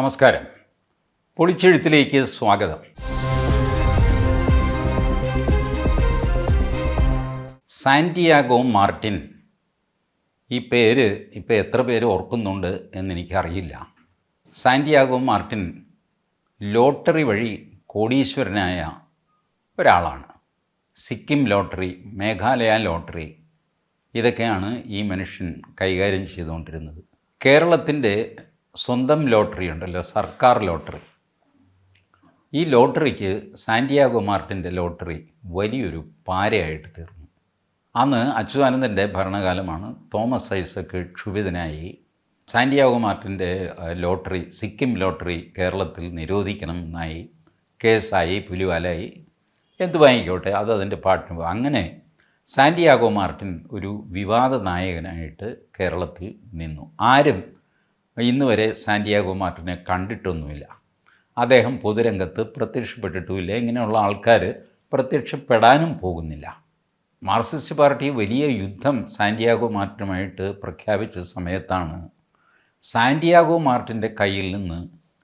നമസ്കാരം. പൊളിച്ചെഴുത്തിലേക്ക് സ്വാഗതം. Santiago Martin, ഈ പേര് ഇപ്പോൾ എത്ര പേര് ഓർക്കുന്നുണ്ട് എന്നെനിക്കറിയില്ല. സാന്റിയാഗോ മാർട്ടിൻ ലോട്ടറി വഴി കോടീശ്വരനായ ഒരാളാണ്. സിക്കിം ലോട്ടറി, മേഘാലയ ലോട്ടറി, ഇതൊക്കെയാണ് ഈ മനുഷ്യൻ കൈകാര്യം ചെയ്തുകൊണ്ടിരുന്നത്. കേരളത്തിൻ്റെ സ്വന്തം ലോട്ടറി ഉണ്ടല്ലോ, സർക്കാർ ലോട്ടറി. ഈ ലോട്ടറിക്ക് സാന്റിയാഗോ മാർട്ടിൻ്റെ ലോട്ടറി വലിയൊരു പാരയായിട്ട് തീർന്നു. അന്ന് അച്യുതാനന്ദൻ്റെ ഭരണകാലമാണ്. തോമസ് ഐസക്ക് ക്ഷുഭിതനായി സാന്റിയാഗോ മാർട്ടിൻ്റെ ലോട്ടറി, സിക്കിം ലോട്ടറി കേരളത്തിൽ നിരോധിക്കണമെന്നായി. കേസായി, പുലിവാലായി, എന്തുവായിക്കോട്ടെ, അത് അതിൻ്റെ പാട്ടിന്. അങ്ങനെ സാന്റിയാഗോ മാർട്ടിൻ ഒരു വിവാദ നായകനായിട്ട് കേരളത്തിൽ നിന്നു. ആരും ഇന്ന് വരെ സാന്റിയാഗോ മാർട്ടിനെ കണ്ടിട്ടൊന്നുമില്ല. അദ്ദേഹം പൊതുരംഗത്ത് പ്രത്യക്ഷപ്പെട്ടിട്ടുമില്ല. ഇങ്ങനെയുള്ള ആൾക്കാർ പ്രത്യക്ഷപ്പെടാനും പോകുന്നില്ല. മാർക്സിസ്റ്റ് പാർട്ടി വലിയ യുദ്ധം സാന്റിയാഗോ മാർട്ടിനുമായിട്ട് പ്രഖ്യാപിച്ച സമയത്താണ് സാന്റിയാഗോ മാർട്ടിൻ്റെ കയ്യിൽ നിന്ന്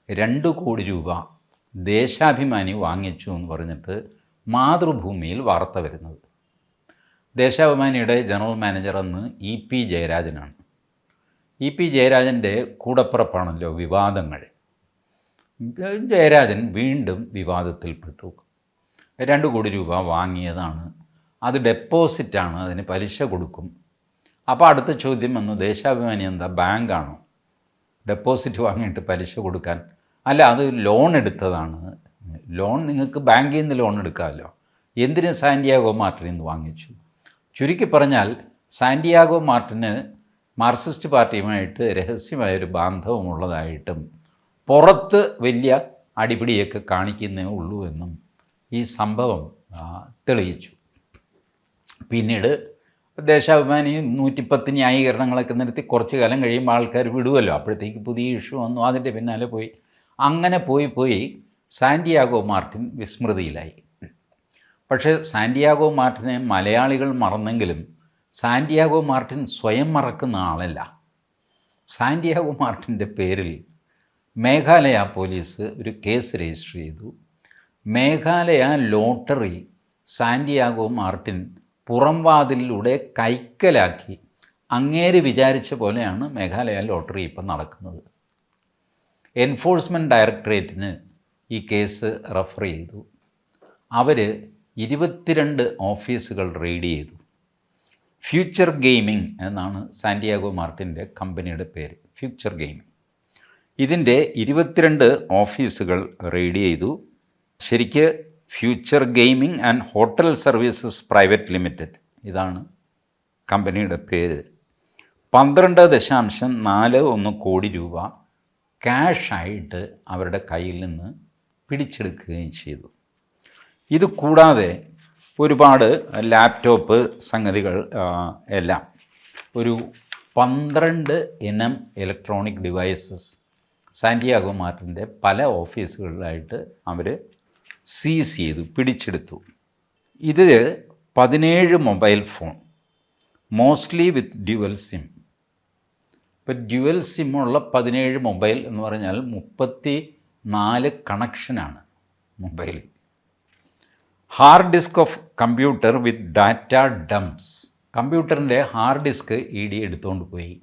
2 കോടി രൂപ ദേശാഭിമാനി വാങ്ങിച്ചു എന്ന് പറഞ്ഞിട്ട് മാതൃഭൂമിയിൽ വാർത്ത വരുന്നത്. ദേശാഭിമാനിയുടെ ജനറൽ മാനേജർ അന്ന് EP ജയരാജനാണ്. EP ജയരാജൻ്റെ കൂടപ്പിറപ്പാണല്ലോ വിവാദങ്ങൾ. ജയരാജൻ വീണ്ടും വിവാദത്തിൽപ്പെട്ടു. 2 കോടി രൂപ വാങ്ങിയതാണ്, അത് ഡെപ്പോസിറ്റാണ്, അതിന് പലിശ കൊടുക്കും. അപ്പോൾ അടുത്ത ചോദ്യം വന്നു, ദേശാഭിമാനി എന്താ ബാങ്കാണോ ഡെപ്പോസിറ്റ് വാങ്ങിയിട്ട് പലിശ കൊടുക്കാൻ? അല്ല, അത് ലോൺ എടുത്തതാണ്. ലോൺ നിങ്ങൾക്ക് ബാങ്കിൽ നിന്ന് ലോൺ എടുക്കാമല്ലോ, എന്തിന് സാന്റിയാഗോ മാർട്ടിനിൽ നിന്ന് വാങ്ങിച്ചു? ചുരുക്കി പറഞ്ഞാൽ സാന്റിയാഗോ മാർട്ടിന് മാർക്സിസ്റ്റ് പാർട്ടിയുമായിട്ട് രഹസ്യമായൊരു ബാന്ധവമുള്ളതായിട്ടും പുറത്ത് വലിയ അടിപിടിയൊക്കെ കാണിക്കുന്നേ ഉള്ളൂ എന്നും ഈ സംഭവം തെളിയിച്ചു. പിന്നീട് ദേശാഭിമാനി 110 ന്യായീകരണങ്ങളൊക്കെ നിർത്തി കുറച്ച് കാലം കഴിയുമ്പോൾ ആൾക്കാർ വിടുമല്ലോ. അപ്പോഴത്തേക്ക് പുതിയ ഇഷ്യൂ വന്നു, അതിൻ്റെ പിന്നാലെ പോയി. അങ്ങനെ പോയി സാന്റിയാഗോ മാർട്ടിൻ വിസ്മൃതിയിലായി. പക്ഷേ സാന്റിയാഗോ മാർട്ടിനെ മലയാളികൾ മറന്നെങ്കിലും സാന്റിയാഗോ മാർട്ടിൻ സ്വയം മറക്കുന്ന ആളല്ല. സാന്റിയാഗോ മാർട്ടിൻ്റെ പേരിൽ മേഘാലയ പോലീസ് ഒരു കേസ് രജിസ്റ്റർ ചെയ്തു. മേഘാലയ ലോട്ടറി സാന്റിയാഗോ മാർട്ടിൻ പുറംവാതിലിലൂടെ കൈക്കലാക്കി. അങ്ങേര് വിചാരിച്ച പോലെയാണ് മേഘാലയ ലോട്ടറി ഇപ്പം നടക്കുന്നത്. എൻഫോഴ്സ്മെൻറ്റ് ഡയറക്ടറേറ്റിന് ഈ കേസ് റെഫർ ചെയ്തു. അവർ 22 ഓഫീസുകൾ റെയ്ഡ് ചെയ്തു. ഫ്യൂച്ചർ ഗെയിമിംഗ് എന്നാണ് സാന്റിയാഗോ മാർട്ടിൻ്റെ കമ്പനിയുടെ പേര്, ഫ്യൂച്ചർ ഗെയിമിംഗ്. ഇതിൻ്റെ 22 ഓഫീസുകൾ റെയ്ഡ് ചെയ്തു. ശരിക്ക് future gaming and hotel services private limited, ഇതാണ് കമ്പനിയുടെ പേര്. 12.41 കോടി രൂപ ക്യാഷായിട്ട് അവരുടെ കയ്യിൽ നിന്ന് പിടിച്ചെടുക്കുകയും ചെയ്തു. ഇത് കൂടാതെ ഒരുപാട് ലാപ്ടോപ്പ് സംഗതികൾ എല്ലാം, ഒരു 12 ഇനം ഇലക്ട്രോണിക് ഡിവൈസസ് സാന്റിയാഗോ മാർട്ടിൻ്റെ പല ഓഫീസുകളിലായിട്ട് അവർ സീസ് ചെയ്തു, പിടിച്ചെടുത്തു. ഇതിൽ 17 mobile phone, mostly with dual SIM. ഇപ്പോൾ ഡ്യുവൽ സിമ്മുള്ള 17 മൊബൈൽ എന്ന് പറഞ്ഞാൽ 34 കണക്ഷനാണ് mobile. Hard disk of computer with data dumps. കമ്പ്യൂട്ടറിൻ്റെ ഹാർഡ് ഡിസ്ക് ED എടുത്തുകൊണ്ട് പോയി.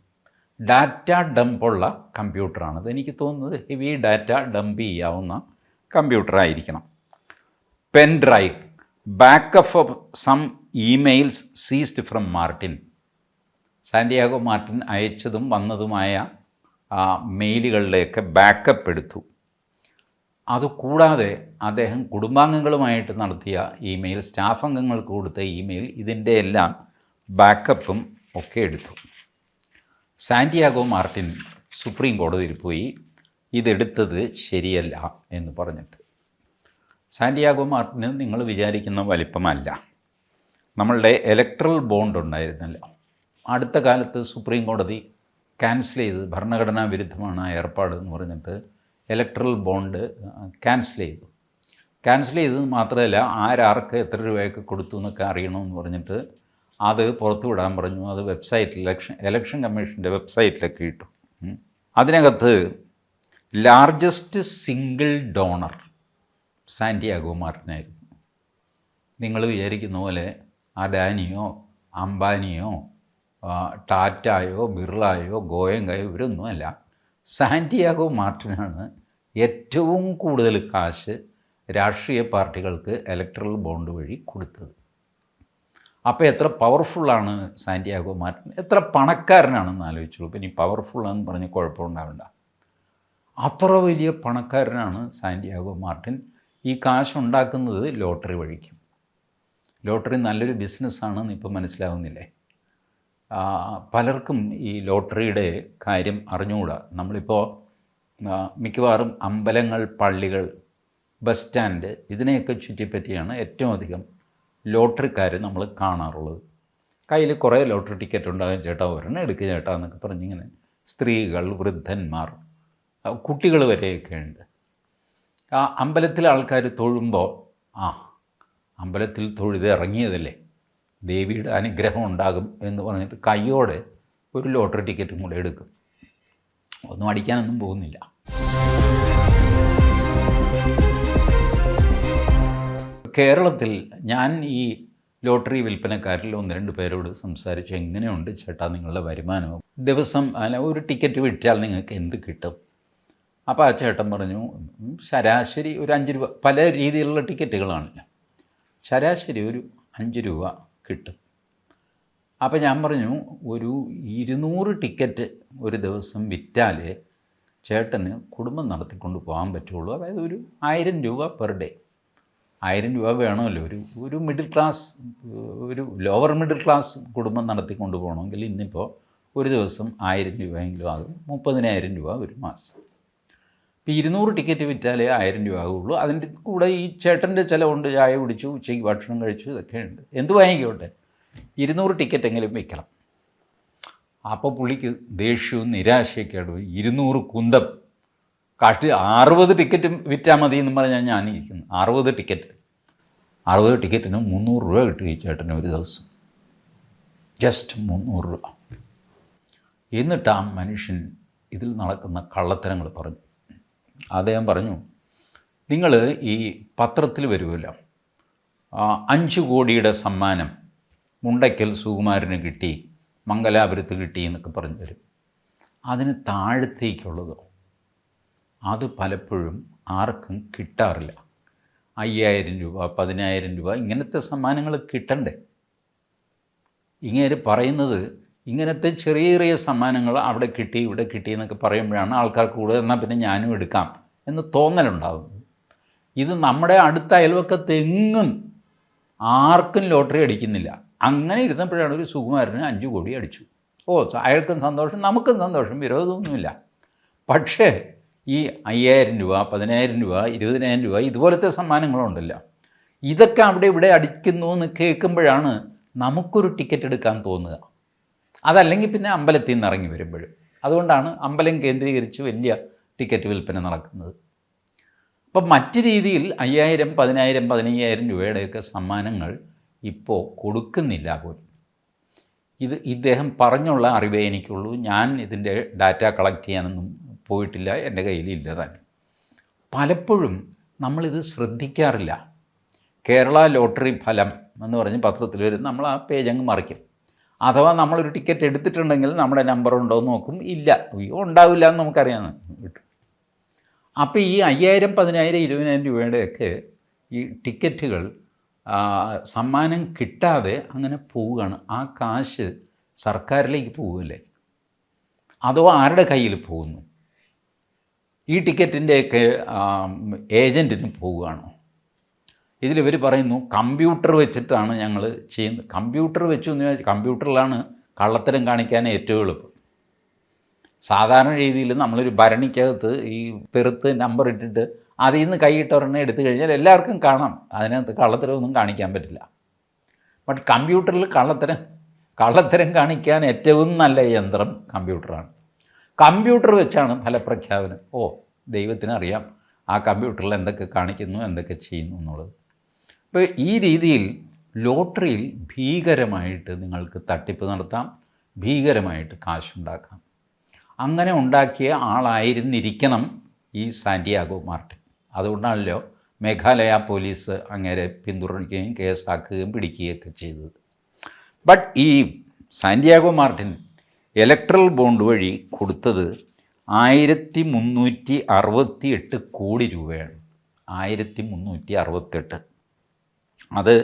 ഡാറ്റ ഡംപുള്ള കമ്പ്യൂട്ടറാണത്. എനിക്ക് തോന്നുന്നത് ഹെവി ഡാറ്റ ഡംപ് ചെയ്യാവുന്ന കമ്പ്യൂട്ടറായിരിക്കണം. Pen drive, backup of some emails seized from Martin. Santiago Martin അയച്ചതും വന്നതുമായ മെയിലുകളിലേക്ക് ബാക്കപ്പ് എടുത്തു. അതുകൂടാതെ അദ്ദേഹം കുടുംബാംഗങ്ങളുമായിട്ട് നടത്തിയ ഇമെയിൽ, സ്റ്റാഫ് അംഗങ്ങൾക്ക് കൊടുത്ത ഇമെയിൽ, ഇതിൻ്റെ എല്ലാം ബാക്കപ്പും ഒക്കെ എടുത്തു. സാന്റിയാഗോ മാർട്ടിൻ സുപ്രീം കോടതിയിൽ പോയി ഇതെടുത്തത് ശരിയല്ല എന്ന് പറഞ്ഞിട്ട്. സാന്റിയാഗോ മാർട്ടിന് നിങ്ങൾ വിചാരിക്കുന്ന വലിപ്പമല്ല. നമ്മളുടെ ഇലക്ട്രൽ ബോണ്ട് ഉണ്ടായിരുന്നല്ലോ, അടുത്ത കാലത്ത് സുപ്രീം കോടതി ക്യാൻസൽ ചെയ്ത്, ഭരണഘടനാ വിരുദ്ധമാണ് ആ ഏർപ്പാട് എന്ന് പറഞ്ഞിട്ട് ഇലക്ട്രൽ ബോണ്ട് ക്യാൻസൽ ചെയ്തത് മാത്രമല്ല, ആർക്ക് എത്ര രൂപയൊക്കെ കൊടുത്തു എന്നൊക്കെ അറിയണമെന്ന് പറഞ്ഞിട്ട് അത് പുറത്തു വിടാൻ പറഞ്ഞു. അത് വെബ്സൈറ്റിൽ ഇലക്ഷൻ കമ്മീഷൻ്റെ വെബ്സൈറ്റിലൊക്കെ ഇട്ടു. അതിനകത്ത് ലാർജസ്റ്റ് സിംഗിൾ ഡോണർ സാന്റിയാഗോ മാർട്ടിനായിരുന്നു. നിങ്ങൾ വിചാരിക്കുന്ന പോലെ അഡാനിയോ അംബാനിയോ ടാറ്റായോ ബിർളായോ ഗോയങ്കയോ ഇവരൊന്നുമല്ല. സാന്റിയാഗോ മാർട്ടിനാണ് ഏറ്റവും കൂടുതൽ കാശ് രാഷ്ട്രീയ പാർട്ടികൾക്ക് ഇലക്ട്രൽ ബോണ്ട് വഴി കൊടുത്തത്. അപ്പോൾ എത്ര പവർഫുള്ളാണ് സാന്റിയാഗോ മാർട്ടിൻ, എത്ര പണക്കാരനാണെന്ന് ആലോചിച്ചുള്ളൂ. പിന്നെ ഈ പവർഫുള്ളാന്ന് പറഞ്ഞ് കുഴപ്പമുണ്ടാവണ്ട. അത്ര വലിയ പണക്കാരനാണ് സാന്റിയാഗോ മാർട്ടിൻ. ഈ കാശുണ്ടാക്കുന്നത് ലോട്ടറി വഴിക്കും. ലോട്ടറി നല്ലൊരു ബിസിനസ്സാണെന്ന് ഇപ്പോൾ മനസ്സിലാവുന്നില്ലേ? പലർക്കും ഈ ലോട്ടറിയുടെ കാര്യം അറിഞ്ഞുകൂടാ. നമ്മളിപ്പോൾ മിക്കവാറും അമ്പലങ്ങൾ, പള്ളികൾ, ബസ് സ്റ്റാൻഡ് ഇതിനെയൊക്കെ ചുറ്റിപ്പറ്റിയാണ് ഏറ്റവും അധികം ലോട്ടറിക്കാർ നമ്മൾ കാണാറുള്ളത്. കയ്യിൽ കുറേ ലോട്ടറി ടിക്കറ്റ് ഉണ്ടാകും, ചേട്ടാ ഒരെണ്ണം എടുക്കുക ചേട്ടാ എന്നൊക്കെ പറഞ്ഞിങ്ങനെ സ്ത്രീകൾ, വൃദ്ധന്മാർ, കുട്ടികൾ വരെയൊക്കെ ഉണ്ട്. അമ്പലത്തിലെ ആൾക്കാർ തൊഴുമ്പോൾ അമ്പലത്തിൽ തൊഴുത് ഇറങ്ങിയതല്ലേ, ദേവിയുടെ അനുഗ്രഹം ഉണ്ടാകും എന്ന് പറഞ്ഞിട്ട് കയ്യോടെ ഒരു ലോട്ടറി ടിക്കറ്റും കൂടെ എടുക്കും. ഒന്നും അടിക്കാനൊന്നും പോകുന്നില്ല. കേരളത്തിൽ ഞാൻ ഈ ലോട്ടറി വിൽപ്പനക്കാരിൽ 1-2 പേരോട് സംസാരിച്ചു, എങ്ങനെയുണ്ട് ചേട്ടാ നിങ്ങളുടെ വരുമാനം, ദിവസം ഒരു ടിക്കറ്റ് വിറ്റാൽ നിങ്ങൾക്ക് എന്ത് കിട്ടും? അപ്പോൾ ആ ചേട്ടൻ പറഞ്ഞു, ശരാശരി ഒരു 5 രൂപ, പല രീതിയിലുള്ള ടിക്കറ്റുകളാണല്ലോ, ശരാശരി ഒരു 5 രൂപ കിട്ടും. അപ്പോൾ ഞാൻ പറഞ്ഞു, ഒരു 200 ടിക്കറ്റ് ഒരു ദിവസം വിറ്റാൽ ചേട്ടന് കുടുംബം നടത്തിക്കൊണ്ട് പോകാൻ പറ്റുള്ളൂ. അതായത് ഒരു 1000 രൂപ പെർ ഡേ. 1000 രൂപ വേണമല്ലോ ഒരു മിഡിൽ ക്ലാസ്, ഒരു ലോവർ മിഡിൽ ക്ലാസ് കുടുംബം നടത്തിക്കൊണ്ട് പോകണമെങ്കിൽ ഇന്നിപ്പോൾ ഒരു ദിവസം 1000 രൂപയെങ്കിലും ആകും. 30,000 രൂപ ഒരു മാസം. ഇപ്പോൾ 200 ടിക്കറ്റ് വിറ്റാലേ 1000 രൂപ ആകുള്ളൂ. അതിൻ്റെ കൂടെ ഈ ചേട്ടൻ്റെ ചിലവുണ്ട്, ചായ കുടിച്ചു, ഉച്ചയ്ക്ക് ഭക്ഷണം കഴിച്ചു, ഇതൊക്കെ ഉണ്ട്. എന്ത് വാങ്ങിക്കോട്ടെ, 200 ടിക്കറ്റെങ്കിലും വിൽക്കണം. അപ്പോൾ പുള്ളിക്ക് ദേഷ്യവും നിരാശയൊക്കെയാണ്. 200 കുന്തം കാട്ടി 60 ടിക്കറ്റ് വിറ്റാൽ മതി എന്ന് പറഞ്ഞാൽ ഞാനിരിക്കുന്നു. 60 ടിക്കറ്റിന് 300 രൂപ കിട്ടും ഈ ചേട്ടന് ഒരു ദിവസം. ജസ്റ്റ് 300 രൂപ. എന്നിട്ട് ആ മനുഷ്യൻ ഇതിൽ നടക്കുന്ന കള്ളത്തരങ്ങൾ പറഞ്ഞു. അദ്ദേഹം പറഞ്ഞു, നിങ്ങൾ ഈ പത്രത്തിൽ വരുമല്ലോ, 5 കോടിയുടെ സമ്മാനം മുണ്ടയ്ക്കൽ സുകുമാരന് കിട്ടി, മംഗലാപുരത്ത് കിട്ടി എന്നൊക്കെ പറഞ്ഞു തരും. അതിന് താഴത്തേക്കുള്ളതോ അത് പലപ്പോഴും ആർക്കും കിട്ടാറില്ല. 5000 രൂപ, 10,000 രൂപ ഇങ്ങനത്തെ സമ്മാനങ്ങൾ കിട്ടണ്ടേ? ഇങ്ങനെ പറയുന്നത് ഇങ്ങനത്തെ ചെറിയ ചെറിയ സമ്മാനങ്ങൾ അവിടെ കിട്ടി ഇവിടെ കിട്ടി എന്നൊക്കെ പറയുമ്പോഴാണ് ആൾക്കാർക്ക് കൂടുതൽ, എന്നാൽ പിന്നെ ഞാനും എടുക്കാം എന്ന് തോന്നലുണ്ടാകും. ഇത് നമ്മുടെ അടുത്ത അയൽവക്കത്തെങ്ങും ആർക്കും ലോട്ടറി അടിക്കുന്നില്ല. അങ്ങനെ ഇരുന്നപ്പോഴാണ് ഒരു സുകുമാരന് 5 കോടി അടിച്ചു. അയാൾക്കും സന്തോഷം, നമുക്കും സന്തോഷം, വിരോധമൊന്നുമില്ല. പക്ഷേ ഈ 5000 രൂപ, 10,000 രൂപ, 20,000 രൂപ ഇതുപോലത്തെ സമ്മാനങ്ങളുണ്ടല്ലോ, ഇതൊക്കെ അവിടെ ഇവിടെ അടിക്കുന്നു എന്ന് കേൾക്കുമ്പോഴാണ് നമുക്കൊരു ടിക്കറ്റ് എടുക്കാൻ തോന്നുക. അതല്ലെങ്കിൽ പിന്നെ അമ്പലത്തിൽ നിന്ന് ഇറങ്ങി വരുമ്പോഴും. അതുകൊണ്ടാണ് അമ്പലം കേന്ദ്രീകരിച്ച് വലിയ ടിക്കറ്റ് വിൽപ്പന നടക്കുന്നത്. അപ്പം മറ്റ് രീതിയിൽ 5000, 10,000, 15,000 രൂപയുടെയൊക്കെ സമ്മാനങ്ങൾ ഇപ്പോൾ കൊടുക്കുന്നില്ല പോലും. ഇദ്ദേഹം പറഞ്ഞുള്ള അറിവേ എനിക്കുള്ളൂ. ഞാൻ ഇതിൻ്റെ ഡാറ്റ കളക്ട് ചെയ്യാനൊന്നും പോയിട്ടില്ല, എൻ്റെ കയ്യിലില്ല തന്നെ. പലപ്പോഴും നമ്മളിത് ശ്രദ്ധിക്കാറില്ല. കേരള ലോട്ടറി ഫലം എന്ന് പറഞ്ഞ് പത്രത്തിൽ വരും, നമ്മൾ ആ പേജ് അങ്ങ് മറിക്കും. അഥവാ നമ്മളൊരു ടിക്കറ്റ് എടുത്തിട്ടുണ്ടെങ്കിൽ നമ്മുടെ നമ്പർ ഉണ്ടോ എന്ന് നോക്കും, ഇല്ല, ഉണ്ടാവില്ല എന്ന് നമുക്കറിയാമെന്ന് കിട്ടും. അപ്പോൾ ഈ 5000, 10,000, 20,000 രൂപയുടെയൊക്കെ ഈ ടിക്കറ്റുകൾ സമ്മാനം കിട്ടാതെ അങ്ങനെ പോവുകയാണ്. ആ കാശ് സർക്കാരിലേക്ക് പോവുകയല്ലേ, അതോ ആരുടെ കയ്യിൽ പോകുന്നു? ഈ ടിക്കറ്റിൻ്റെയൊക്കെ ഏജൻറ്റിന് പോവുകയാണോ? ഇതിലിവർ പറയുന്നു കമ്പ്യൂട്ടർ വെച്ചിട്ടാണ് ഞങ്ങൾ ചെയ്യുന്നത്. കമ്പ്യൂട്ടർ വെച്ചു എന്ന് ചോദിച്ചാൽ കമ്പ്യൂട്ടറിലാണ് കള്ളത്തരം കാണിക്കാൻ ഏറ്റവും എളുപ്പം. സാധാരണ രീതിയിൽ നമ്മളൊരു ഭരണിക്കകത്ത് ഈ പെറുത്ത് നമ്പർ ഇട്ടിട്ട് അതിൽ നിന്ന് കൈയിട്ടൊരെണ്ണം എടുത്തു കഴിഞ്ഞാൽ എല്ലാവർക്കും കാണാം, അതിനകത്ത് കള്ളത്തരമൊന്നും കാണിക്കാൻ പറ്റില്ല. ബട്ട് കമ്പ്യൂട്ടറിൽ കള്ളത്തരം കാണിക്കാൻ ഏറ്റവും നല്ല യന്ത്രം കമ്പ്യൂട്ടറാണ്. കമ്പ്യൂട്ടർ വെച്ചാണ് ഫലപ്രഖ്യാപനം. ദൈവത്തിനറിയാം ആ കമ്പ്യൂട്ടറിൽ എന്തൊക്കെ കാണിക്കുന്നു, എന്തൊക്കെ ചെയ്യുന്നു എന്നുള്ളത്. അപ്പോൾ ഈ രീതിയിൽ ലോട്ടറിയിൽ ഭീകരമായിട്ട് നിങ്ങൾക്ക് തട്ടിപ്പ് നടത്താം, ഭീകരമായിട്ട് കാശുണ്ടാക്കാം. അങ്ങനെ ഉണ്ടാക്കിയ ആളായിരുന്നിരിക്കണം ഈ സാന്റിയാഗോ മാർട്ടിൻ. അതുകൊണ്ടാണല്ലോ മേഘാലയ പോലീസ് അങ്ങേരെ പിന്തുണയ്ക്കുകയും കേസാക്കുകയും പിടിക്കുകയൊക്കെ ചെയ്തത്. ബട്ട് ഈ സാന്റിയാഗോ മാർട്ടിൻ ഇലക്ട്രൽ ബോണ്ട് വഴി കൊടുത്തത് 1368 കോടി രൂപയാണ്. 1368. അത്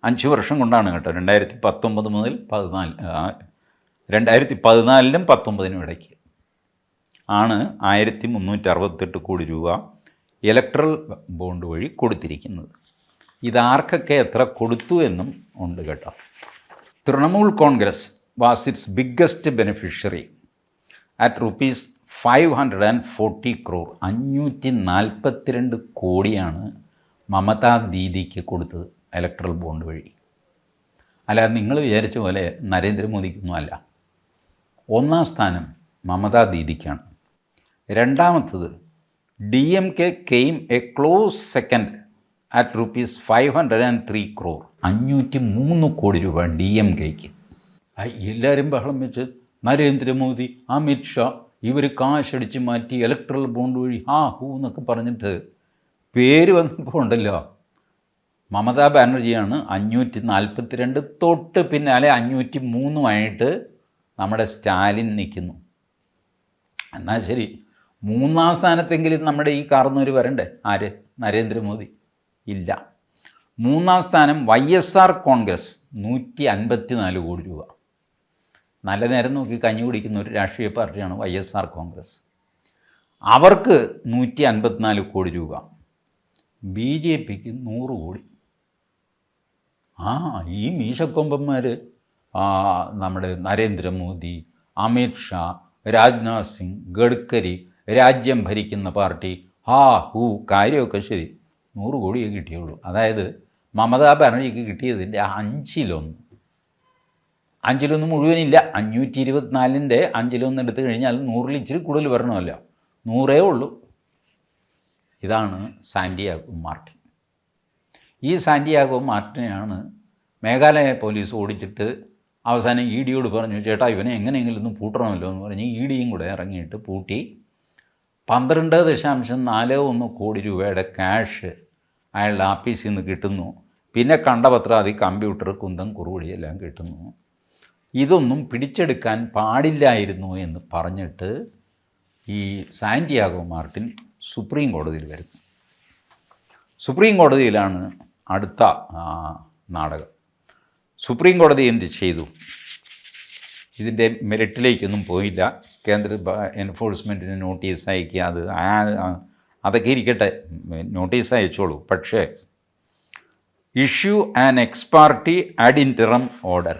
5 വർഷം കൊണ്ടാണ് കേട്ടോ. 2019 മുതൽ 2014നും 2019നും ഇടയ്ക്ക് ആണ് 1368 കോടി രൂപ ഇലക്ട്രൽ ബോണ്ട് വഴി കൊടുത്തിരിക്കുന്നത്. ഇതാർക്കൊക്കെ എത്ര കൊടുത്തു എന്നും ഉണ്ട് കേട്ടോ. Trinamool Congress was it's biggest beneficiary at rupees 540 crore. 542 കോടിയാണ് മമതാ ദീദിക്ക് കൊടുത്തത് ഇലക്ട്രൽ ബോണ്ട് വഴി. അല്ലാതെ നിങ്ങൾ വിചാരിച്ച പോലെ നരേന്ദ്രമോദിക്കൊന്നും അല്ല. 1ാം സ്ഥാനം മമതാ ദീദിക്കാണ്. രണ്ടാമത്തത് DMK came A close second at rupees 503 crore. 503 കോടി രൂപ DMKക്ക്. എല്ലാവരും ബഹളം വെച്ച് നരേന്ദ്രമോദി, അമിത്ഷാ ഇവർ കാശടിച്ച് മാറ്റി ഇലക്ട്രൽ ബോണ്ട് വഴി ഹൂ എന്നൊക്കെ പറഞ്ഞിട്ട് പേര് വന്നപ്പോൾ ഉണ്ടല്ലോ, മമതാ ബാനർജിയാണ് 542, തൊട്ട് പിന്നാലെ 503 നമ്മുടെ സ്റ്റാലിൻ നിൽക്കുന്നു. എന്നാൽ ശരി, 3ാം സ്ഥാനത്തെങ്കിലും നമ്മുടെ ഈ കാർന്നൂർ വരണ്ടേ? ആര്? നരേന്ദ്രമോദി. ഇല്ല. 3ാം സ്ഥാനം YSR കോൺഗ്രസ് 154 കോടി രൂപ. നല്ല നേരം നോക്കി കഞ്ഞി കുടിക്കുന്ന ഒരു രാഷ്ട്രീയ പാർട്ടിയാണ് YSR കോൺഗ്രസ്. അവർക്ക് 154 കോടി രൂപ. BJPക്ക് 100 കോടി. ഈ മീശക്കൊമ്പന്മാർ നമ്മുടെ നരേന്ദ്രമോദി, അമിത്ഷാ, രാജ്നാഥ് സിംഗ്, ഗഡ്കരി, രാജ്യം ഭരിക്കുന്ന പാർട്ടി കാര്യമൊക്കെ ശരി, 100 കോടിയേ കിട്ടിയുള്ളൂ. അതായത് മമതാ ബാനർജിക്ക് കിട്ടിയതിൻ്റെ 5-1. 5-1 മുഴുവനില്ല. 524ൻ്റെ 5-1 എടുത്തു കഴിഞ്ഞാൽ 100-ൽ ഇച്ചിരി കൂടുതൽ വരണമല്ലോ. 100 ഉള്ളൂ. ഇതാണ് സാന്റിയാഗോ മാർട്ടിൻ. ഈ സാന്റിയാഗോ മാർട്ടിനെയാണ് മേഘാലയ പോലീസ് ഓടിച്ചിട്ട് അവസാനം EDയോട് പറഞ്ഞു, ചേട്ടാ ഇവനെ എങ്ങനെയെങ്കിലും ഒന്ന് പൂട്ടണമല്ലോ എന്ന് പറഞ്ഞ് EDയും കൂടെ ഇറങ്ങിയിട്ട് പൂട്ടി. 12.41 കോടി രൂപയുടെ ക്യാഷ് അയാളുടെ ആഫീസിൽ നിന്ന് കിട്ടുന്നു. പിന്നെ കണ്ടപത്രാതി, കമ്പ്യൂട്ടർ, കുന്തം കുറുവടിയെല്ലാം കിട്ടുന്നു. ഇതൊന്നും പിടിച്ചെടുക്കാൻ പാടില്ലായിരുന്നു എന്ന് പറഞ്ഞിട്ട് ഈ സാന്റിയാഗോ മാർട്ടിൻ സുപ്രീം കോടതിയിൽ വരുന്നു. സുപ്രീം കോടതിയിലാണ് അടുത്ത നാടകം. സുപ്രീം കോടതി എന്ത് ചെയ്തു? ഇതിൻ്റെ മെറിറ്റിലേക്കൊന്നും പോയില്ല. കേന്ദ്ര എൻഫോഴ്സ്മെൻറ്റിന് നോട്ടീസ് അയക്കുക, അതൊക്കെ ഇരിക്കട്ടെ, നോട്ടീസ് അയച്ചോളൂ. പക്ഷേ issue an ex parte ad interim order.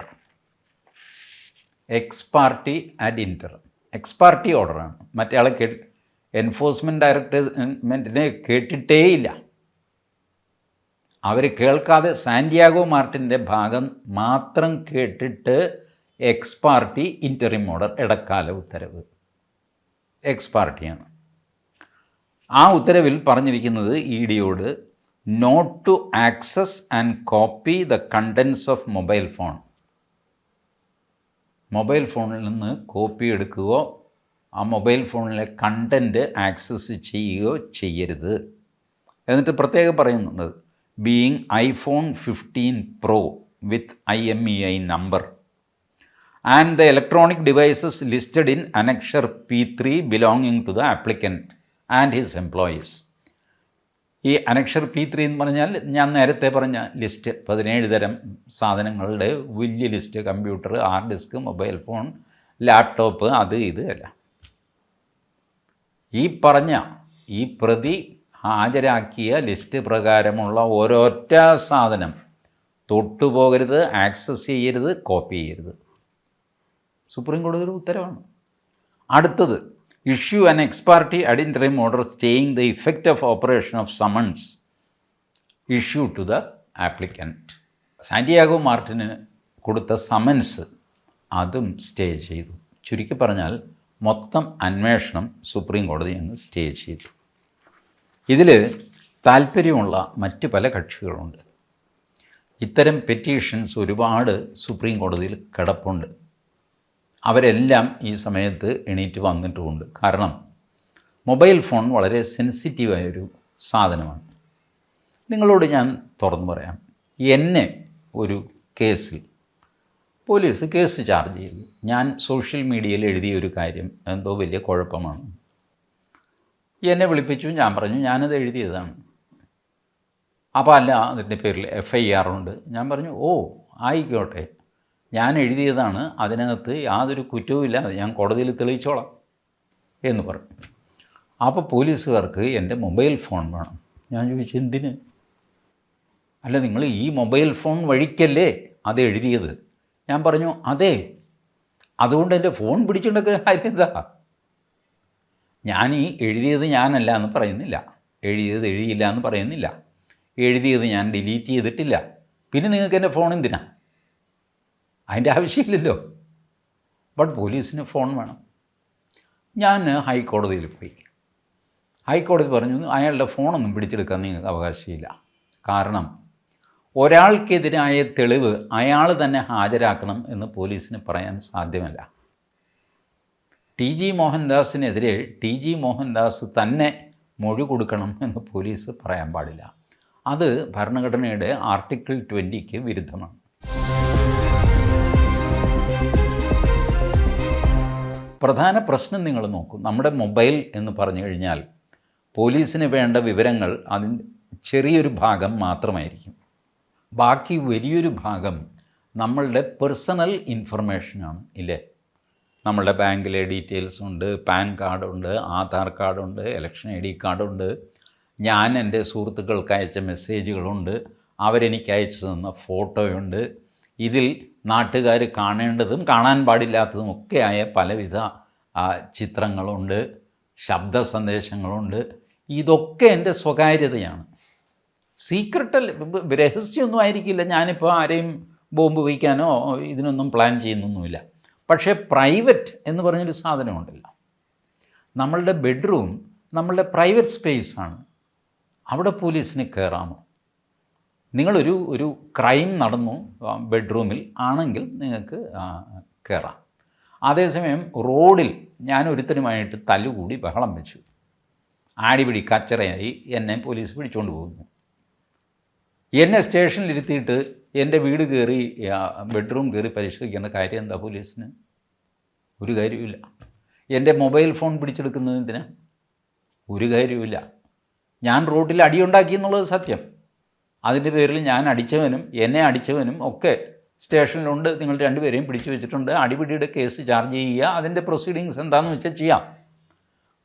Ex parte ad interim, ex parte ഓർഡറാണ്. മറ്റേ ആളെ എൻഫോഴ്സ്മെൻറ്റ് ഡയറക്ടറേറ്റിനെ കേട്ടിട്ടേയില്ല. അവർ കേൾക്കാതെ സാന്റിയാഗോ മാർട്ടിൻ്റെ ഭാഗം മാത്രം കേട്ടിട്ട് എക്സ് പാർട്ടി ഇൻറ്ററിം ഓർഡർ, ഇടക്കാല ഉത്തരവ്, എക്സ് പാർട്ടിയാണ്. ആ ഉത്തരവിൽ പറഞ്ഞിരിക്കുന്നത് EDയോട് not to access and copy the contents of mobile phone. Mobile ഫോണിൽ നിന്ന് കോപ്പി എടുക്കുകയോ ആ മൊബൈൽ ഫോണിലെ കണ്ടൻറ്റ് ആക്സസ് ചെയ്യുകയോ ചെയ്യരുത്. എന്നിട്ട് പ്രത്യേകം പറയുന്നുണ്ട്, being iPhone 15 Pro with IMEI number and the electronic devices listed in Annexure P3 belonging to the applicant and his employees. ഈ Annexure P3 എന്ന് പറഞ്ഞാൽ ഞാൻ നേരത്തെ പറഞ്ഞ ലിസ്റ്റ്, 17 തരം സാധനങ്ങളുടെ വലിയ list, computer, hard disk, mobile phone, laptop, അത് ഇത് അല്ല. ഈ പറഞ്ഞ ഈ പ്രതി ഹാജരാക്കിയ ലിസ്റ്റ് പ്രകാരമുള്ള ഓരോറ്റ സാധനം തൊട്ടുപോകരുത്, ആക്സസ് ചെയ്യരുത്, കോപ്പി ചെയ്യരുത്. സുപ്രീം കോടതിയുടെ ഉത്തരവാണ്. അടുത്തത്, issue an ex parte ad interim order staying the effect of operation of summons issue to the applicant. Santiago മാർട്ടിന് കൊടുത്ത സമൻസ് അതും സ്റ്റേ ചെയ്തു. ചുരുക്കി പറഞ്ഞാൽ മൊത്തം അന്വേഷണം സുപ്രീം കോടതി അങ്ങ് സ്റ്റേ ചെയ്തു. ഇതിൽ താല്പര്യമുള്ള മറ്റ് പല കക്ഷികളുണ്ട്. ഇത്തരം പെറ്റീഷൻസ് ഒരുപാട് സുപ്രീം കോടതിയിൽ കിടപ്പുണ്ട്. അവരെല്ലാം ഈ സമയത്ത് എണീറ്റ് വന്നിട്ടുമുണ്ട്. കാരണം മൊബൈൽ ഫോൺ വളരെ സെൻസിറ്റീവായൊരു സാധനമാണ്. നിങ്ങളോട് ഞാൻ തുറന്നു പറയാം, എന്നെ ഒരു കേസിൽ പോലീസ് കേസ് ചാർജ് ചെയ്തു. ഞാൻ സോഷ്യൽ മീഡിയയിൽ എഴുതിയ ഒരു കാര്യം എന്തോ വലിയ കുഴപ്പമാണ്. എന്നെ വിളിപ്പിച്ചു, ഞാൻ പറഞ്ഞു ഞാനത് എഴുതിയതാണ്. അപ്പോൾ അല്ല, അതിൻ്റെ പേരിൽ FIR ഉണ്ട്. ഞാൻ പറഞ്ഞു ഓ ആയിക്കോട്ടെ, ഞാൻ എഴുതിയതാണ്, അതിനകത്ത് യാതൊരു കുറ്റവുമില്ല, ഞാൻ കോടതിയിൽ തെളിയിച്ചോളാം എന്ന് പറഞ്ഞു. അപ്പോൾ പോലീസുകാർക്ക് എൻ്റെ മൊബൈൽ ഫോൺ വേണം. ഞാൻ ചോദിച്ചു എന്തിന്? അല്ല, നിങ്ങൾ ഈ മൊബൈൽ ഫോൺ വഴിക്കല്ലേ അത് എഴുതിയത്? ഞാൻ പറഞ്ഞു അതെ, അതുകൊണ്ട് എൻ്റെ ഫോൺ പിടിച്ചിട്ടുണ്ടെങ്കിൽ കാര്യം എന്താ? ഞാൻ ഈ എഴുതിയത് ഞാനല്ല എന്ന് പറയുന്നില്ല, എഴുതിയത് എഴുതിയില്ല എന്ന് പറയുന്നില്ല, എഴുതിയത് ഞാൻ ഡിലീറ്റ് ചെയ്തിട്ടില്ല. പിന്നെ നിങ്ങൾക്ക് എൻ്റെ ഫോൺ എന്തിനാ? അതിൻ്റെ ആവശ്യമില്ലല്ലോ. ബട്ട് പോലീസിന് ഫോൺ വേണം. ഞാൻ ഹൈക്കോടതിയിൽ പോയി. ഹൈക്കോടതി പറഞ്ഞു അയാളുടെ ഫോണൊന്നും പിടിച്ചെടുക്കാൻ നിങ്ങൾക്ക് അവകാശമില്ല. കാരണം ഒരാൾക്കെതിരായ തെളിവ് അയാൾ തന്നെ ഹാജരാക്കണം എന്ന് പോലീസിന് പറയാൻ സാധ്യമല്ല. TG മോഹൻദാസിനെതിരെ TG മോഹൻദാസ് തന്നെ മൊഴി കൊടുക്കണം എന്ന് പോലീസ് പറയാൻ പാടില്ല. അത് ഭരണഘടനയുടെ ആർട്ടിക്കിൾ 20ക്ക് വിരുദ്ധമാണ്. പ്രധാന പ്രശ്നം നിങ്ങൾ നോക്കൂ, നമ്മുടെ മൊബൈൽ എന്ന് പറഞ്ഞു കഴിഞ്ഞാൽ പോലീസിന് വേണ്ട വിവരങ്ങൾ അതിൻ്റെ ചെറിയൊരു ഭാഗം മാത്രമായിരിക്കും. ബാക്കി വലിയൊരു ഭാഗം നമ്മളുടെ പേഴ്സണൽ ഇൻഫർമേഷനാണ്, ഇല്ലേ? നമ്മളുടെ ബാങ്കിലെ ഡീറ്റെയിൽസ് ഉണ്ട്, പാൻ കാർഡുണ്ട്, ആധാർ കാർഡുണ്ട്, ഇലക്ഷൻ ID കാർഡുണ്ട്, ഞാൻ എൻ്റെ സുഹൃത്തുക്കൾക്ക് അയച്ച മെസ്സേജുകളുണ്ട്, അവരെനിക്ക് അയച്ചു തന്ന ഫോട്ടോയുണ്ട്, ഇതിൽ നാട്ടുകാർ കാണേണ്ടതും കാണാൻ പാടില്ലാത്തതും ഒക്കെയായ പലവിധ ചിത്രങ്ങളുണ്ട്, ശബ്ദ സന്ദേശങ്ങളുണ്ട്. ഇതൊക്കെ എൻ്റെ സ്വകാര്യതയാണ്. സീക്രട്ടൽ രഹസ്യമൊന്നും ആയിരിക്കില്ല. ഞാനിപ്പോൾ ആരെയും ബോംബ് വയ്ക്കാനോ ഇതിനൊന്നും പ്ലാൻ ചെയ്യുന്നൊന്നുമില്ല. പക്ഷേ പ്രൈവറ്റ് എന്ന് പറഞ്ഞൊരു സാധനമുണ്ടല്ലോ, നമ്മളുടെ ബെഡ്റൂം നമ്മളുടെ പ്രൈവറ്റ് സ്പേസാണ്. അവിടെ പോലീസിന് കയറാമോ? നിങ്ങളൊരു ക്രൈം നടന്നു ബെഡ്റൂമിൽ ആണെങ്കിൽ നിങ്ങൾക്ക് കയറാം. അതേസമയം റോഡിൽ ഞാൻ ഒരുത്തനുമായിട്ട് തല്ലുകൂടി ബഹളം വെച്ചു, ആടിപിടി കച്ചറയായി, എന്നെ പോലീസ് പിടിച്ചുകൊണ്ട് പോകുന്നു. എന്നെ സ്റ്റേഷനിലിരുത്തിയിട്ട് എൻ്റെ വീട് കയറി ബെഡ്റൂം കയറി പരിശോധിക്കേണ്ട കാര്യം എന്താ പോലീസിന്? ഒരു കാര്യവുമില്ല. എൻ്റെ മൊബൈൽ ഫോൺ പിടിച്ചെടുക്കുന്നതിന് ഒരു കാര്യവുമില്ല. ഞാൻ റോഡിൽ അടിയുണ്ടാക്കി എന്നുള്ളത് സത്യം. അതിൻ്റെ പേരിൽ ഞാൻ അടിച്ചവനും എന്നെ അടിച്ചവനും ഒക്കെ സ്റ്റേഷനിലുണ്ട്. നിങ്ങൾ രണ്ടുപേരെയും പിടിച്ചു വെച്ചിട്ടുണ്ട്. അടിപിടിയുടെ കേസ് ചാർജ് ചെയ്യുക, അതിൻ്റെ പ്രൊസീഡിങ്സ് എന്താണെന്ന് വെച്ചാൽ ചെയ്യാം.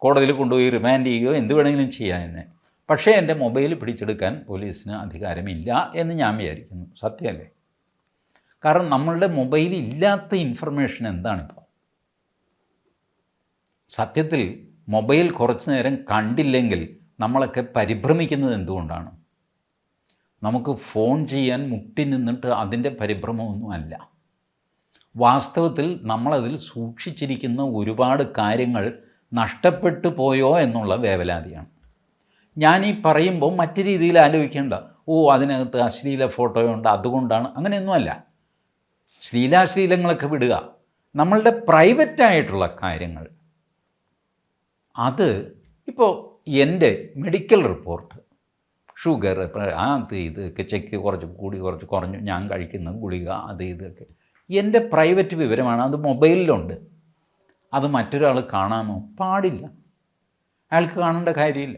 കോടതിയിൽ കൊണ്ടുപോയി റിമാൻഡ് ചെയ്യുകയോ എന്ത് വേണമെങ്കിലും ചെയ്യാം എന്നെ. പക്ഷേ എൻ്റെ മൊബൈൽ പിടിച്ചെടുക്കാൻ പോലീസിന് അധികാരമില്ല എന്ന് ഞാൻ വിചാരിക്കുന്നു. സത്യമല്ലേ? കാരണം നമ്മളുടെ മൊബൈലിൽ ഇല്ലാത്ത ഇൻഫർമേഷൻ എന്താണിപ്പോൾ? സത്യത്തിൽ മൊബൈൽ കുറച്ച് നേരം കണ്ടില്ലെങ്കിൽ നമ്മളൊക്കെ പരിഭ്രമിക്കുന്നത് എന്തുകൊണ്ടാണ്? നമുക്ക് ഫോൺ ചെയ്യാൻ മുട്ടി നിന്നിട്ട് അതിൻ്റെ പരിഭ്രമമൊന്നും അല്ല. വാസ്തവത്തിൽ നമ്മളതിൽ സൂക്ഷിച്ചിരിക്കുന്ന ഒരുപാട് കാര്യങ്ങൾ നഷ്ടപ്പെട്ടു പോയോ എന്നുള്ള വേവലാതിയാണ്. ഞാൻ ഈ പറയുമ്പോൾ മറ്റു രീതിയിൽ ആലോചിക്കേണ്ട, അതിനകത്ത് അശ്ലീല ഫോട്ടോയുണ്ട് അതുകൊണ്ടാണ്, അങ്ങനെയൊന്നുമല്ല. ശ്ലീലാശ്ലീലങ്ങളൊക്കെ വിടുക. നമ്മളുടെ പ്രൈവറ്റായിട്ടുള്ള കാര്യങ്ങൾ, അത് ഇപ്പോൾ എൻ്റെ മെഡിക്കൽ റിപ്പോർട്ട്, ഷുഗർ, അത് ഇതൊക്കെ ചെക്ക് കുറച്ച് കൂടി കുറച്ച് കുറഞ്ഞു, ഞാൻ കഴിക്കുന്ന ഗുളിക, അത് ഇതൊക്കെ എൻ്റെ പ്രൈവറ്റ് വിവരമാണ്. അത് മൊബൈലിലുണ്ട്. അത് മറ്റൊരാൾ കാണാമോ? പാടില്ല. അയാൾക്ക് കാണേണ്ട കാര്യമില്ല.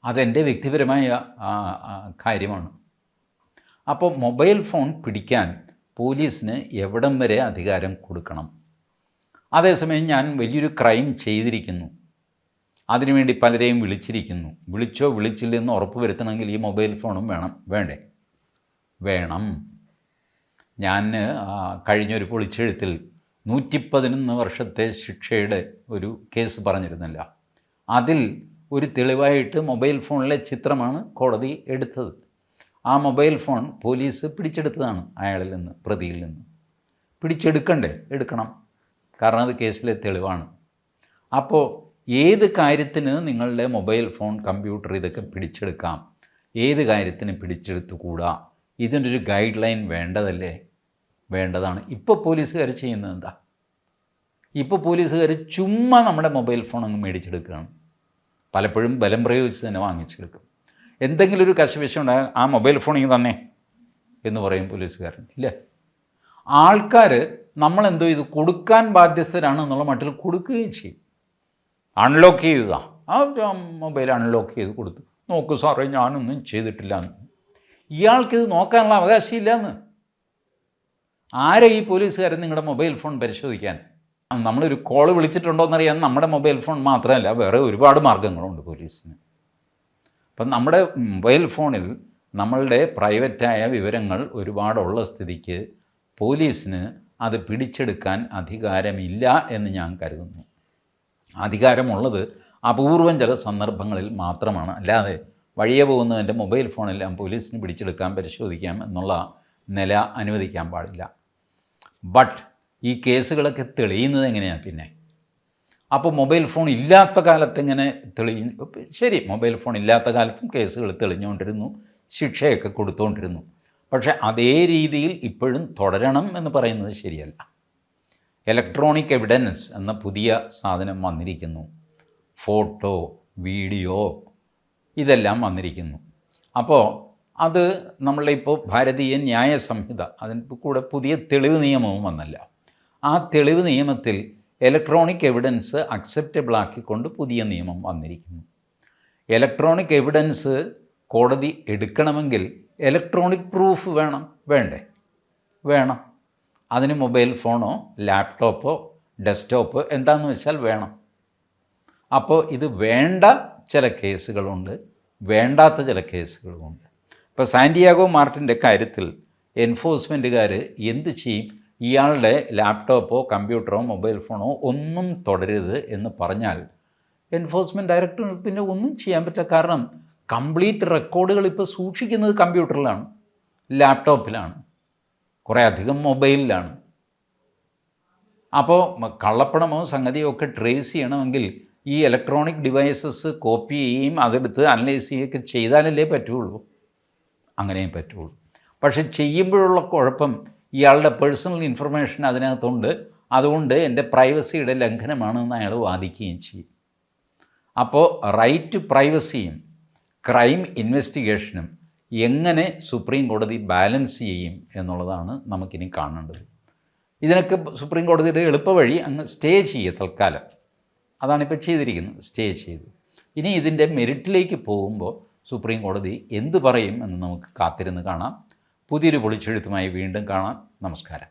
അതെൻ്റെ വ്യക്തിപരമായ കാര്യമാണ്. അപ്പോൾ മൊബൈൽ ഫോൺ പിടിക്കാൻ പോലീസിന് എവിടം വരെ അധികാരം കൊടുക്കണം? അതേസമയം ഞാൻ വലിയൊരു ക്രൈം ചെയ്തിരിക്കുന്നു, അതിനുവേണ്ടി പലരെയും വിളിച്ചിരിക്കുന്നു. വിളിച്ചോ വിളിച്ചില്ലെന്ന് ഉറപ്പ് വരുത്തണമെങ്കിൽ ഈ മൊബൈൽ ഫോണും വേണ്ടേ? വേണം. ഞാൻ കഴിഞ്ഞൊരു പൊളിച്ചെഴുത്തിൽ 111 വർഷത്തെ ശിക്ഷയുടെ ഒരു കേസ് പറഞ്ഞിരുന്നില്ല. അതിൽ ഒരു തെളിവായിട്ട് മൊബൈൽ ഫോണിലെ ചിത്രമാണ് കോടതി എടുത്തത്. ആ മൊബൈൽ ഫോൺ പോലീസ് പിടിച്ചെടുത്തതാണ് അയാളിൽ നിന്ന്, പ്രതിയിൽ നിന്ന്. പിടിച്ചെടുക്കണ്ടേ? എടുക്കണം. കാരണം അത് കേസിലെ തെളിവാണ്. അപ്പോൾ ഏത് കാര്യത്തിന് നിങ്ങളുടെ മൊബൈൽ ഫോൺ, കമ്പ്യൂട്ടർ ഇതൊക്കെ പിടിച്ചെടുക്കാം, ഏത് കാര്യത്തിന് പിടിച്ചെടുത്തുകൂടാ? ഇതിനൊരു ഗൈഡ് ലൈൻ വേണ്ടതല്ലേ? വേണ്ടതാണ്. ഇപ്പോൾ പോലീസുകാർ ചെയ്യുന്നത് എന്താ? ഇപ്പോൾ പോലീസുകാർ ചുമ്മാ നമ്മുടെ മൊബൈൽ ഫോൺ അങ്ങ് മേടിച്ചെടുക്കുകയാണ്. പലപ്പോഴും ബലം പ്രയോഗിച്ച് തന്നെ വാങ്ങിച്ചെടുക്കും. എന്തെങ്കിലും ഒരു കശവിശം ഉണ്ടായാൽ ആ മൊബൈൽ ഫോൺ ഇങ്ങ് തന്നെ എന്ന് പറയും പോലീസുകാരൻ. ഇല്ല, ആൾക്കാർ നമ്മളെന്തോ ഇത് കൊടുക്കാൻ ബാധ്യസ്ഥരാണ് എന്നുള്ള മട്ടിൽ കൊടുക്കുകയും ചെയ്യും. അൺലോക്ക് ചെയ്തതാ, ആ മൊബൈൽ അൺലോക്ക് ചെയ്ത് കൊടുത്തു. നോക്കൂ സാറേ, ഞാനൊന്നും ചെയ്തിട്ടില്ല എന്ന്. ഇയാൾക്കിത് നോക്കാനുള്ള അവകാശമില്ല എന്ന്. ആരെ ഈ പോലീസുകാരൻ നിങ്ങളുടെ മൊബൈൽ ഫോൺ പരിശോധിക്കാൻ? നമ്മളൊരു കോൾ വിളിച്ചിട്ടുണ്ടോയെന്നറിയാൻ നമ്മുടെ മൊബൈൽ ഫോൺ മാത്രമല്ല, വേറെ ഒരുപാട് മാർഗ്ഗങ്ങളുണ്ട് പോലീസിന്. അപ്പം നമ്മുടെ മൊബൈൽ ഫോണിൽ നമ്മളുടെ പ്രൈവറ്റായ വിവരങ്ങൾ ഒരുപാടുള്ള സ്ഥിതിക്ക് പോലീസിന് അത് പിടിച്ചെടുക്കാൻ അധികാരമില്ല എന്ന് ഞാൻ കരുതുന്നു. അധികാരമുള്ളത് അപൂർവം ചില സന്ദർഭങ്ങളിൽ മാത്രമാണ്. അല്ലാതെ വഴിയെ പോകുന്നതിൻ്റെ മൊബൈൽ ഫോണെല്ലാം പോലീസിന് പിടിച്ചെടുക്കാൻ, പരിശോധിക്കാം എന്നുള്ള നില അനുവദിക്കാൻ പാടില്ല. ബട്ട് ഈ കേസുകളൊക്കെ തെളിയുന്നത് എങ്ങനെയാണ് പിന്നെ? അപ്പോൾ മൊബൈൽ ഫോൺ ഇല്ലാത്ത കാലത്ത് എങ്ങനെ തെളിഞ്ഞു? ശരി, മൊബൈൽ ഫോൺ ഇല്ലാത്ത കാലത്തും കേസുകൾ തെളിഞ്ഞുകൊണ്ടിരുന്നു, ശിക്ഷയൊക്കെ കൊടുത്തുകൊണ്ടിരുന്നു. പക്ഷേ അതേ രീതിയിൽ ഇപ്പോഴും തുടരണം എന്ന് പറയുന്നത് ശരിയല്ല. ഇലക്ട്രോണിക് എവിഡൻസ് എന്ന പുതിയ സാധനം വന്നിരിക്കുന്നു. ഫോട്ടോ, വീഡിയോ ഇതെല്ലാം വന്നിരിക്കുന്നു. അപ്പോൾ അത് നമ്മളുടെ ഇപ്പോൾ ഭാരതീയ ന്യായ സംഹിത, അതിന് കൂടെ പുതിയ തെളിവ് നിയമവും വന്നല്ല. ആ തെളിവ് നിയമത്തിൽ ഇലക്ട്രോണിക് എവിഡൻസ് അക്സെപ്റ്റബിൾ ആക്കിക്കൊണ്ട് പുതിയ നിയമം വന്നിരിക്കുന്നു. ഇലക്ട്രോണിക് എവിഡൻസ് കോടതി എടുക്കണമെങ്കിൽ ഇലക്ട്രോണിക് പ്രൂഫ് വേണ്ടേ? വേണം. അതിന് മൊബൈൽ ഫോണോ ലാപ്ടോപ്പോ ഡെസ്ക്ടോപ്പോ എന്താണെന്ന് വെച്ചാൽ വേണം. അപ്പോൾ ഇത് വേണ്ട ചില കേസുകളുണ്ട്, വേണ്ടാത്ത ചില കേസുകളുമുണ്ട്. ഇപ്പോൾ സാന്റിയാഗോ മാർട്ടിൻ്റെ കാര്യത്തിൽ എൻഫോഴ്സ്മെൻറ്റുകാർ എന്ത് ചെയ്യും? ഇയാളുടെ ലാപ്ടോപ്പോ കമ്പ്യൂട്ടറോ മൊബൈൽ ഫോണോ ഒന്നും തുടരരുത് എന്ന് പറഞ്ഞാൽ എൻഫോഴ്സ്മെൻറ്റ് ഡയറക്ടറിന് പിന്നെ ഒന്നും ചെയ്യാൻ പറ്റില്ല. കാരണം കംപ്ലീറ്റ് റെക്കോർഡുകൾ ഇപ്പോൾ സൂക്ഷിക്കുന്നത് കമ്പ്യൂട്ടറിലാണ്, ലാപ്ടോപ്പിലാണ്, കുറേ അധികം മൊബൈലിലാണ്. അപ്പോൾ കള്ളപ്പണമോ സംഗതിയോ ഒക്കെ ട്രേസ് ചെയ്യണമെങ്കിൽ ഈ ഇലക്ട്രോണിക് ഡിവൈസസ് കോപ്പി ചെയ്യുകയും അതെടുത്ത് അനലൈസ് ചെയ്യുകയൊക്കെ ചെയ്താലല്ലേ പറ്റുള്ളൂ. അങ്ങനെയും പറ്റുള്ളൂ. പക്ഷെ ചെയ്യുമ്പോഴുള്ള കുഴപ്പം, ഇയാളുടെ പേഴ്സണൽ ഇൻഫർമേഷൻ അതിനകത്തുണ്ട്, അതുകൊണ്ട് എൻ്റെ പ്രൈവസിയുടെ ലംഘനമാണെന്ന് അയാൾ വാദിക്കുകയും ചെയ്യും. അപ്പോൾ റൈറ്റ് ടു പ്രൈവസിയും ക്രൈം ഇൻവെസ്റ്റിഗേഷനും എങ്ങനെ സുപ്രീം കോടതി ബാലൻസ് ചെയ്യും എന്നുള്ളതാണ് നമുക്കിനി കാണേണ്ടത്. ഇതിനൊക്കെ സുപ്രീം കോടതിയുടെ എളുപ്പവഴി അങ്ങ് സ്റ്റേ ചെയ്യുക തൽക്കാലം. അതാണിപ്പോൾ ചെയ്തിരിക്കുന്നത്, സ്റ്റേ ചെയ്തു. ഇനി ഇതിൻ്റെ മെറിറ്റിലേക്ക് പോകുമ്പോൾ സുപ്രീം കോടതി എന്ത് പറയും എന്ന് നമുക്ക് കാത്തിരുന്ന് കാണാം. പുതിയൊരു പൊളിച്ചെഴുത്തുമായി വീണ്ടും കാണാം. നമസ്കാരം.